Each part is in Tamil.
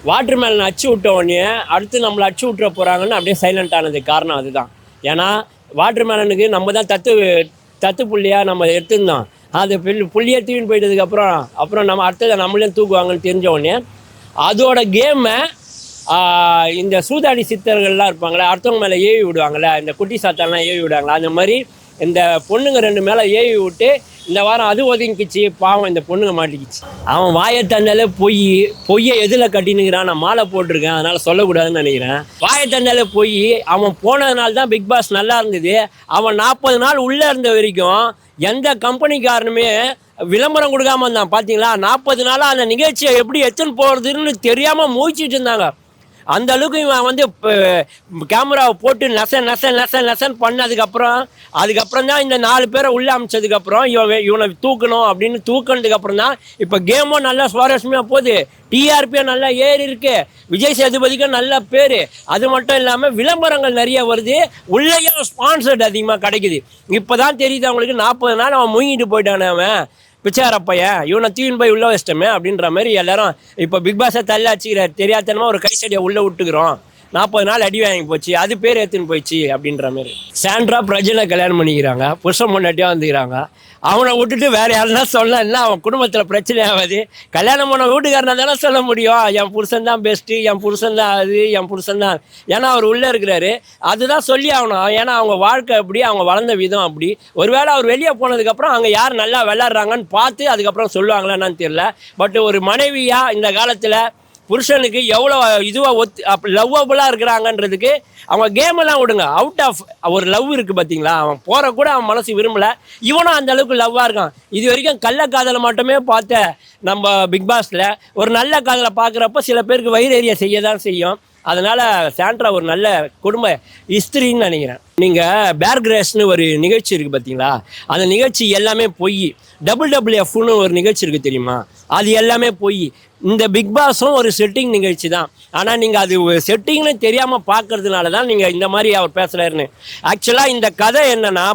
வாட்டர் மேலன் அச்சு விட்ட உடனே அடுத்து நம்மளை அச்சு விட்டுற போகிறாங்கன்னு அப்படியே சைலண்ட் ஆனதுக்கு காரணம் அதுதான். ஏன்னா வாட்டர் மேலனுக்கு நம்ம தான் தத்து புள்ளியாக நம்ம எடுத்துருந்தோம். அது புள்ளியை தூக்கின்னு போயிட்டதுக்கப்புறம் நம்ம அடுத்ததை நம்மளையும் தூக்குவாங்கன்னு தெரிஞ்ச உடனே அதோட கேமை இந்த சூதாடி சித்தர்கள்லாம் இருப்பாங்களே, அடுத்தவங்க மேலே ஏவி விடுவாங்களே, இந்த குட்டி சாத்தான்லாம் ஏவி விடுவாங்களா, அந்த மாதிரி இந்த பொண்ணுங்க 2 மேலே ஏவி விட்டு இந்த வாரம் அது ஒதுங்கிச்சு. பாவம் இந்த பொண்ணுங்க மாட்டிக்கிச்சு. அவன் வாயை தந்தாலே பொய்யை எதில் கட்டினுக்கிறான். நான் மாலை போட்டிருக்கேன், அதனால் சொல்லக்கூடாதுன்னு நினைக்கிறேன். வாயை தந்தாலே அவன் போனதுனால தான் பிக் பாஸ் நல்லா இருந்தது. அவன் 40 நாள் உள்ளே இருந்த வரைக்கும் எந்த கம்பெனிக்காரனுமே விளம்பரம் கொடுக்காம இருந்தான். பார்த்தீங்களா, 40 நாளாக அந்த நிகழ்ச்சியை எப்படி எடுத்துன்னு போகிறதுன்னு தெரியாமல் மூச்சிட்டு இருந்தாங்க. அந்த அளவுக்கு இவன் வந்து கேமராவை போட்டு நெசன் பண்ணதுக்கப்புறம் தான் இந்த 4 பேரை உள்ளே அமிச்சதுக்கப்புறம் இவனை தூக்கணும் அப்படின்னு தூக்கினதுக்கப்புறம் தான் இப்போ கேமும் நல்லா சுவாரஸ்யமாக போகுது. டிஆர்பியும் நல்லா ஏறி இருக்கு. விஜய் சேதுபதிக்கும் நல்ல பேர். அது மட்டும் இல்லாமல் விளம்பரங்கள் நிறைய வருது. உள்ளேயும் ஸ்பான்சர்ட் அதிகமாக கிடைக்குது. இப்போ தான் தெரியுது அவங்களுக்கு 40 நாள் அவன் முங்கிட்டு போயிட்டானே, அவன் பிச்சாரப்பையன், இவனை தூயின் போய் உள்ள வச்சிட்டோமே அப்படின்ற மாதிரி எல்லாரும் இப்போ பிக் பாஸை தள்ளி அடிச்சுக்கிறார். தெரியாதனமா ஒரு கை செடியை உள்ளே விட்டுக்கிறோம், 40 நாள் அடி வாங்கி போச்சு, அது பேர் ஏற்றுன்னு போயிடுச்சு அப்படின்ற மாதிரி. சாண்ட்ரா பிரஜனை கல்யாணம் பண்ணிக்கிறாங்க, புருஷன் முன்னாடியாக வந்துக்கிறாங்க. அவனை விட்டுட்டு வேறு யாருன்னா சொல்லலாம், அவன் குடும்பத்தில் பிரச்சனை ஆகாது. கல்யாணம் பண்ண வீட்டுக்காரனா தானே சொல்ல முடியும், என் புருஷன் தான் பெஸ்ட்டு, என் புருஷன் தான் அது, என் புருஷன் தான். ஏன்னா அவர் உள்ளே இருக்கிறாரு, அதுதான் சொல்லி ஆகணும். ஏன்னா அவங்க வாழ்க்கை அப்படி, அவங்க வளர்ந்த விதம் அப்படி. ஒருவேளை அவர் வெளியே போனதுக்கப்புறம் அங்கே யார் நல்லா விளாட்றாங்கன்னு பார்த்து அதுக்கப்புறம் சொல்லுவாங்களா என்னன்னு தெரியல. பட் ஒரு மனைவியாக இந்த காலத்தில் புருஷனுக்கு எவ்வளோ இதுவாக லவ்வபுளாக இருக்கிறாங்கன்றதுக்கு அவங்க கேமெல்லாம் விடுங்க. அவுட் ஆஃப் ஒரு லவ் இருக்குது பார்த்தீங்களா, அவன் போகிற கூட அவன் மனசு விரும்பலை. இவனும் அந்த அளவுக்கு லவ்வாக இருக்கான். இது வரைக்கும் கள்ள காதலை மட்டுமே பார்த்த நம்ம பிக் பாஸில் ஒரு நல்ல காதலை பார்க்குறப்ப சில பேருக்கு வயிறு எரிய செய்ய தான் செய்யும். அதனால் சாண்ட்ரா ஒரு நல்ல குடும்ப இஸ்திரின்னு நினைக்கிறேன். நீங்கள் பேர் கிரேஸ்னு ஒரு நிகழ்ச்சி இருக்குது பார்த்தீங்களா, அந்த நிகழ்ச்சி எல்லாமே பொய். WWFன்னு ஒரு நிகழ்ச்சி இருக்குது தெரியுமா, அது எல்லாமே பொய். இந்த பிக் பாஸும் ஒரு செட்டிங் நிகழ்ச்சி தான். ஆனால் நீங்கள் அது செட்டிங்னு தெரியாமல் பார்க்கறதுனால தான் நீங்கள் இந்த மாதிரி அவர் பேசுகிறாருன்னு. ஆக்சுவலாக இந்த கதை என்னென்னா,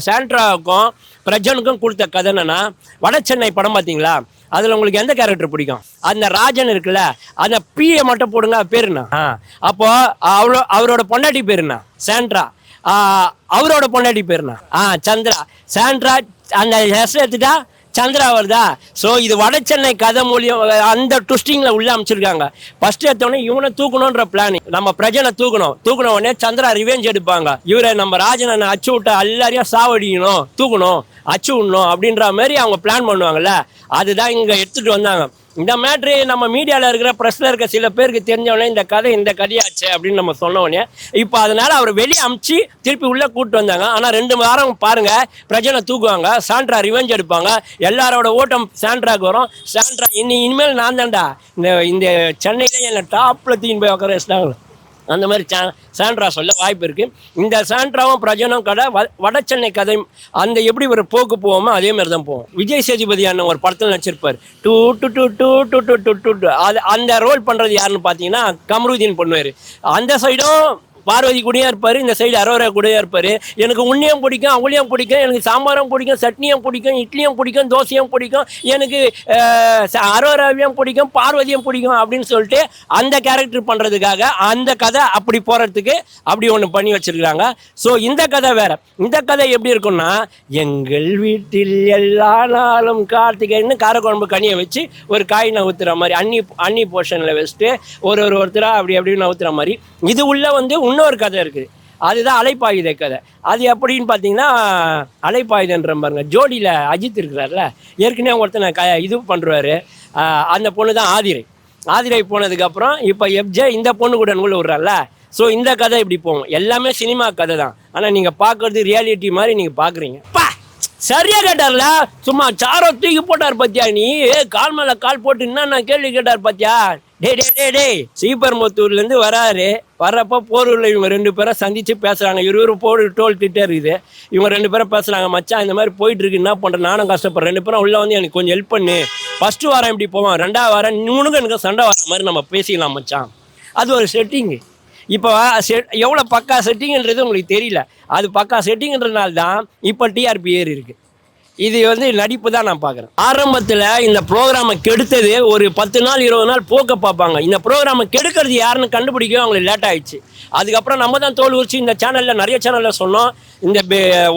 சாண்ட்ராவுக்கும் பிரஜனுக்கும் கொடுத்த கதை என்னென்னா, வடசென்னை படம் பார்த்தீங்களா, அதில் உங்களுக்கு எந்த கேரக்டர் பிடிக்கும்? அந்த ராஜன் இருக்குல்ல, அந்த பிஏ மட்டும் போடுங்க, பேருண்ணா. அப்போது அவரோட பொண்டாட்டி பேருண்ணா சாண்ட்ரா, அவரோட பொண்டாட்டி பேருண்ணா சந்திரா. சாண்ட்ரா அந்த ஹெஸ் எடுத்துட்டா சந்திரா வருதா. ஸோ இது வடசென்னை கதை மூலியம் அந்த ட்விஸ்டிங்கில் உள்ளே அமைச்சிருக்காங்க. ஃபஸ்ட்டு எடுத்தோடனே இவனை தூக்கணுன்ற பிளான், நம்ம பிரஜனை தூக்கணும் உடனே சந்திரா ரிவெஞ்ச் எடுப்பாங்க. இவரை நம்ம ராஜனை அச்சு விட்டா எல்லாரையும் சாவடிக்கணும், தூக்கணும், அச்சு விடணும் அப்படின்ற மாதிரி அவங்க பிளான் பண்ணுவாங்கள்ல, அதுதான் இங்கே எடுத்துகிட்டு வந்தாங்க. இந்த மேட்ரு நம்ம மீடியாவில் இருக்கிற ப்ரெஸ்ஸில் இருக்க சில பேருக்கு தெரிஞ்சவொடனே இந்த கதையாச்சு அப்படின்னு நம்ம சொன்னோடனே இப்போ அதனால் அவர் வெளியே அமுச்சு திருப்பி உள்ளே கூப்பிட்டு வந்தாங்க. ஆனால் 2 வாரம் பாருங்கள், பிரஜனை தூக்குவாங்க, சாண்ட்ரா ரிவெஞ்ச் எடுப்பாங்க, எல்லாரோட ஓட்டம் சாண்ட்ராக்கு வரும். சாண்ட்ரா இனிமேல் நான் தான்டா இந்த சென்னையிலே என்னை டாப்பில் தீன் போய் உட்கார வச்சுட்டாங்க. அந்த மாதிரி சாண்ட்ரா சொல்ல வாய்ப்பு இருக்குது. இந்த சாண்ட்ராவும் பிரஜனும் கதை வடசென்னை கதை அந்த எப்படி ஒரு போக்கு போவோமோ அதே மாதிரி தான் போவோம். விஜய் சேதுபதி அண்ணன் ஒரு படத்தில் நடிச்சிருப்பார், டூ டு டு டு டு டு டு டு டு அது அந்த ரோல் பண்ணுறது யாருன்னு பார்த்தீங்கன்னா கமருதீன் பண்ணுவார். அந்த சைடும் பார்வதி கூடயும் இருப்பார், இந்த சைடு அரோரா கூடயும் இருப்பார். எனக்கு உன்னையும் பிடிக்கும், அவங்களையும் பிடிக்கும், எனக்கு சாம்பாரும் பிடிக்கும், சட்னியும் பிடிக்கும், இட்லியும் பிடிக்கும், தோசையும் பிடிக்கும், எனக்கு அரோராவையும் பிடிக்கும், பார்வதியும் பிடிக்கும் அப்படின்னு சொல்லிட்டு அந்த கேரக்டர் பண்ணுறதுக்காக அந்த கதை அப்படி போகிறதுக்கு அப்படி ஒன்று பண்ணி வச்சுருக்காங்க. ஸோ இந்த கதை வேறு. இந்த கதை எப்படி இருக்குன்னா, எங்கள் வீட்டில் எல்லா நாளும் கார்த்திகைன்னு காரக்குழம்பு கனியை வச்சு ஒரு காய் நவுத்துற மாதிரி அன்னி போர்ஷனில் வச்சுட்டு ஒருத்தராக அப்படி நவுத்துற மாதிரி. இது உள்ள வந்து இன்னொரு கதை இருக்குது, அதுதான் அலைப்பாயுத கதை. அது எப்படின்னு பார்த்தீங்கன்னா, அலைப்பாயுதன்ற பாருங்க, ஜோடியில் அஜித் இருக்கிறார்ல, ஏற்கனவே ஒருத்தனை இது பண்ணுறாரு. அந்த பொண்ணு தான் ஆதிரை போனதுக்கப்புறம் இப்போ எஃப்ஜே இந்த பொண்ணு கூட நூல் விடுறாருல. ஸோ இந்த கதை இப்படி போகும். எல்லாமே சினிமா கதை தான். ஆனால் நீங்கள் பார்க்குறது ரியாலிட்டி மாதிரி நீங்கள் பார்க்குறீங்க. சரியா கேட்டார்ல, சும்மா சாரோ தூக்கி போட்டார் பத்தியா, நீ கால் மேலே கால் போட்டு என்னென்ன கேள்வி கேட்டார் பத்தியா. டே ஸ்ரீபெரும்புத்தூர்லேருந்து வர்றப்போ போரூரில் இவங்க 2 பேரை சந்தித்து பேசுகிறாங்க. இவரு டோல்கிட்டே இருக்குது. இவங்க 2 பேரும் பேசுகிறாங்க, மச்சான் இந்த மாதிரி போயிட்டுருக்கு, என்ன பண்ணுறேன், நானும் கஷ்டப்படுறேன், 2 பேரும் உள்ளே வந்து எனக்கு கொஞ்சம் ஹெல்ப் பண்ணு. ஃபஸ்ட்டு வாரம் இப்படி போவான், 2ஆவது வாரம் இவனுக்கு எனக்கு சண்டை வர மாதிரி நம்ம பேசிக்கலாம் மச்சான். அது ஒரு செட்டிங்கு. இப்போ எவ்வளோ பக்கா செட்டிங்கிறது உங்களுக்கு தெரியல. அது பக்கா செட்டிங்கிறதுனால தான் இப்போ டிஆர்பி ஏறி இருக்குது. இது வந்து நடிப்பு தான் நான் பார்க்குறேன். ஆரம்பத்தில் இந்த ப்ரோக்ராமை கெடுத்தது ஒரு 10 நாள் 20 நாள் போக்க பார்ப்பாங்க. இந்த ப்ரோக்ராமை கெடுக்கிறது யாருன்னு கண்டுபிடிக்கவே அவங்களுக்கு லேட் ஆயிடுச்சு. அதுக்கப்புறம் நம்ம தான் தோல் உரிச்சு இந்த சேனலில் நிறைய சேனலில் சொன்னோம், இந்த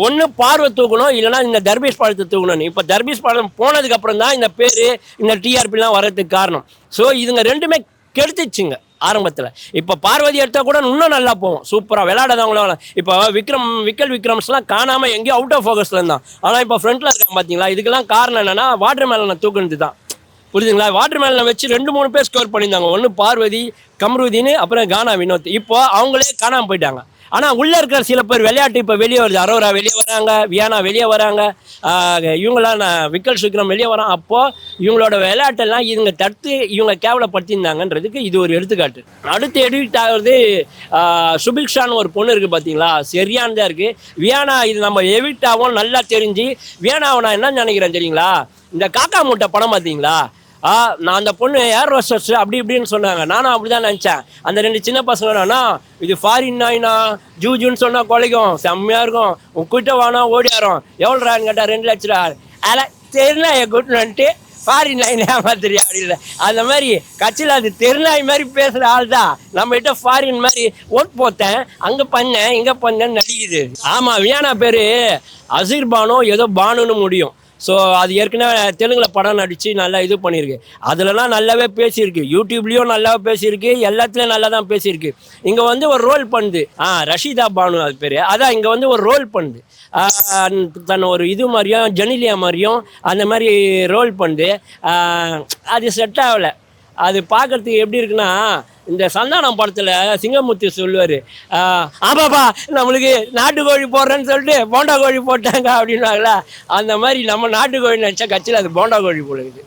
ஒன்று பார்வை தூக்கணும், இல்லைனா இந்த தர்பீஸ் பழத்தை தூக்கணும். இப்போ தர்பீஸ் பழம் போனதுக்கப்புறம் தான் இந்த பேர் இந்த டிஆர்பிலாம் வர்றதுக்கு காரணம். ஸோ இதுங்க ரெண்டுமே கெடுத்துச்சுங்க ஆரம்பத்தில். இப்போ பார்வதி எடுத்தால் கூட இன்னும் நல்லா போவோம், சூப்பராக விளையாடாதவங்களும். இப்போ விக்கல் விக்ரம்ஸ்லாம் காணாமல் எங்கேயோ அவுட் ஆஃப் ஃபோக்கஸில் இருந்தான். ஆனால் இப்போ ஃப்ரண்ட்டில் இருக்கான் பார்த்தீங்களா. இதுக்கெல்லாம் காரணம் என்னென்னா வாட்டர் மேலனை தூக்குனது தான். புரியுதுங்களா. வாட்டர் மேலனை வச்சு 2-3 பேர் ஸ்கோர் பண்ணியிருந்தாங்க. ஒன்று பார்வதி, கம்ருதீன், அப்புறம் கானா வினோத். இப்போ அவங்களே காணாமல் போயிட்டாங்க. ஆனால் உள்ளே இருக்கிற சில பேர் விளையாட்டு இப்போ வெளியே வருது. அரோரா வெளியே வராங்க, வியானா வெளியே வராங்க, இவங்களாம் விக்கல் விக்ரம் வெளியே வரான். அப்போது இவங்களோட விளையாட்டெல்லாம் இவங்க தடுத்து இவங்க கேவலப்படுத்தியிருந்தாங்கன்றதுக்கு இது ஒரு எடுத்துக்காட்டு. அடுத்து எடிட் ஆகிறது சுபிக்ஷான்னு ஒரு பொண்ணு இருக்குது பார்த்தீங்களா, சரியானதாக இருக்குது. வியானா இது நம்ம எவிட் ஆகும் நல்லா தெரிஞ்சு. வியானாவை நான் என்ன நினைக்கிறேன் தெரியுங்களா, இந்த காக்கா மூட்டை படம் பார்த்தீங்களா, நான் அந்த பொண்ணு ஏர் ஹோஸ்டஸ் அப்படி இப்படின்னு சொன்னாங்க. நானும் அப்படி தான் நினச்சேன். அந்த 2 சின்ன பசங்கனா இது ஃபாரின் நாயினா ஜூஜுன்னு சொன்னால் குலைக்கும், செம்மையாக இருக்கும், உங்ககிட்ட வானா ஓடியாரோம். எவ்வளோறான்னு கேட்டால் 2 லட்சம் ரூபா. அதில் தெருநாயை கூட்டின்னு ஃபாரின் நாயின் ஏமாத்திரியா அப்படி இல்லை. அந்த மாதிரி கட்சியில் அது தெருநாய் மாதிரி பேசுகிற ஆள் தான் நம்மகிட்ட ஃபாரின் மாதிரி ஓட் போத்தேன், அங்கே பண்ணேன் இங்கே பண்ணேன்னு நடிக்குது. ஆமாம், வியானா பேர் அசீர் பானோ ஏதோ பானுன்னு முடியும். ஸோ அது ஏற்கனவே தெலுங்கில் படம் நடித்து நல்லா இது பண்ணியிருக்கு. அதிலலாம் நல்லாவே பேசியிருக்கு, யூடியூப்லேயும் நல்லா பேசியிருக்கு, எல்லாத்துலேயும் நல்லா தான் பேசியிருக்கு. இங்கே வந்து ஒரு ரோல் பண்ணுது, ரஷீதா பானு அது பேர். அதான் இங்கே வந்து ஒரு ரோல் பண்ணுது, தன்னை ஒரு இது மாதிரியும் ஜெனிலியா மாதிரியும் அந்த மாதிரி ரோல் பண்ணுது. அது செட் ஆகலை. அது பார்க்குறதுக்கு எப்படி இருக்குன்னா, இந்த சந்தானம் படத்தில் சிங்கமுத்து சொல்லுவார், ஆமாப்பா நம்மளுக்கு நாட்டுக்கோழி போடுறேன்னு சொல்லிட்டு போண்டா கோழி போட்டாங்க அப்படின்னாங்களா. அந்த மாதிரி நம்ம நாட்டுக்கோழி நினச்சா கட்சியில் அது போண்டா கோழி போடுது.